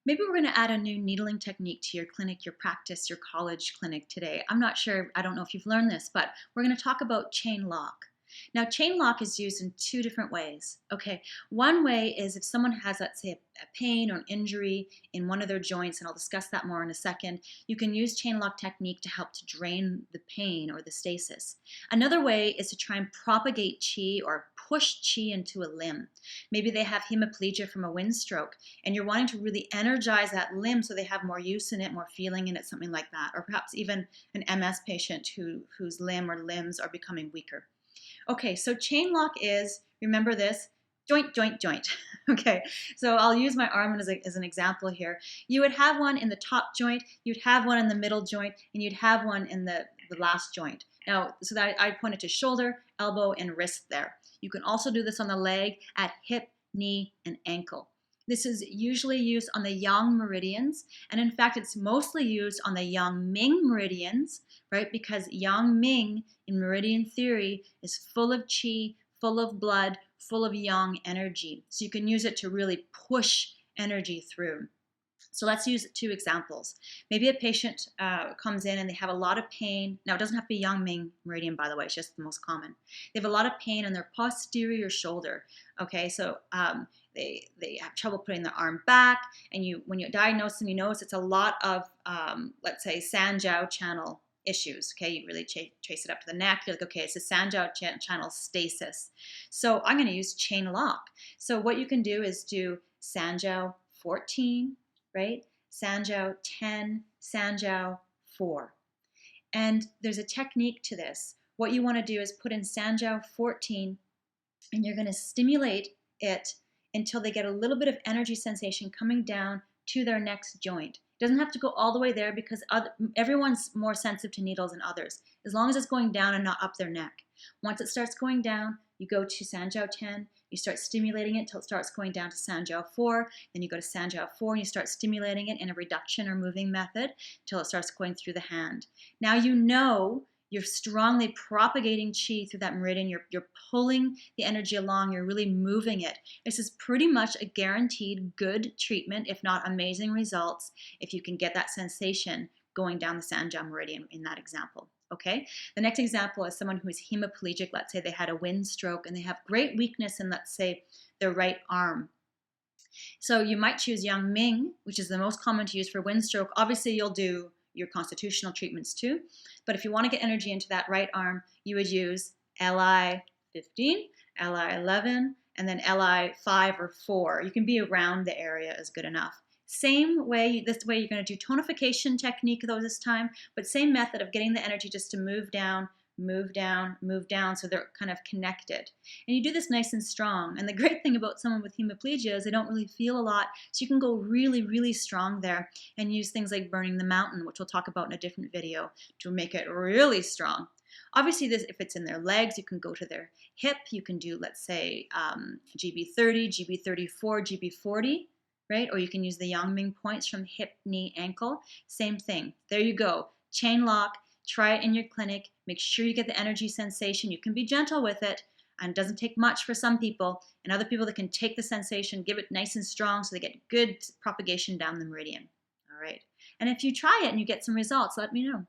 Maybe we're going to add a new needling technique to your clinic, your practice, your college clinic today. I'm not sure, I don't know if you've learned this, but we're going to talk about chain lock. Now, chain lock is used in two different ways. Okay, one way is if someone has, let's say, a pain or an injury in one of their joints, and I'll discuss that more in a second, you can use chain lock technique to help to drain the pain or the stasis. Another way is to try and propagate chi or push chi into a limb. Maybe they have hemiplegia from a windstroke, and you're wanting to really energize that limb so they have more use in it, more feeling in it, something like that. Or perhaps even an MS patient whose limb or limbs are becoming weaker. Okay, so chain lock is, remember this, joint, joint, joint. Okay, so I'll use my arm as an example here. You would have one in the top joint, you'd have one in the middle joint, and you'd have one in the last joint. Now, so that I pointed to shoulder, elbow, and wrist there. You can also do this on the leg at hip, knee, and ankle. This is usually used on the yang meridians, and in fact, it's mostly used on the yang ming meridians, right? Because yang ming in meridian theory is full of qi, full of blood, full of yang energy. So you can use it to really push energy through. So let's use two examples. Maybe a patient comes in and they have a lot of pain. Now, it doesn't have to be yang ming meridian, by the way. It's just the most common. They have a lot of pain in their posterior shoulder. Okay, so they have trouble putting their arm back, and when you diagnose them, you notice it's a lot of, let's say, Sanjiao channel issues. Okay, you really trace it up to the neck. You're like, okay, it's a Sanjiao channel stasis. So I'm going to use chain lock. So what you can do is do Sanjiao 14, right? Sanjiao 10, Sanjiao 4. And there's a technique to this. What you want to do is put in Sanjiao 14, and you're going to stimulate it until they get a little bit of energy sensation coming down to their next joint. It doesn't have to go all the way there because everyone's more sensitive to needles than others, as long as it's going down and not up their neck. Once it starts going down, you go to Sanjiao 10, you start stimulating it until it starts going down to Sanjiao 4, then you go to Sanjiao 4 and you start stimulating it in a reduction or moving method until it starts going through the hand. Now you know you're strongly propagating chi through that meridian. You're pulling the energy along. You're really moving it. This is pretty much a guaranteed good treatment, if not amazing results, if you can get that sensation going down the Sanjiao meridian in that example. Okay. The next example is someone who is hemiplegic. Let's say they had a wind stroke and they have great weakness in, let's say, their right arm. So you might choose Yang Ming, which is the most common to use for wind stroke. Obviously, you'll do your constitutional treatments too. But if you want to get energy into that right arm, you would use Li 15, Li 11, and then Li 5 or 4. You can be around the area is good enough. Same way, this way you're going to do tonification technique though this time, but same method of getting the energy just to move down, move down, move down, so they're kind of connected. And you do this nice and strong. And the great thing about someone with hemiplegia is they don't really feel a lot, so you can go really, really strong there and use things like burning the mountain, which we'll talk about in a different video, to make it really strong. Obviously, if it's in their legs, you can go to their hip. You can do, let's say, GB30, GB34, GB40, right? Or you can use the Yang Ming points from hip, knee, ankle. Same thing. There you go. Chain lock. Try it in your clinic. Make sure you get the energy sensation. You can be gentle with it, and it doesn't take much for some people, and other people that can take the sensation, give it nice and strong so they get good propagation down the meridian. All right. And if you try it and you get some results, let me know.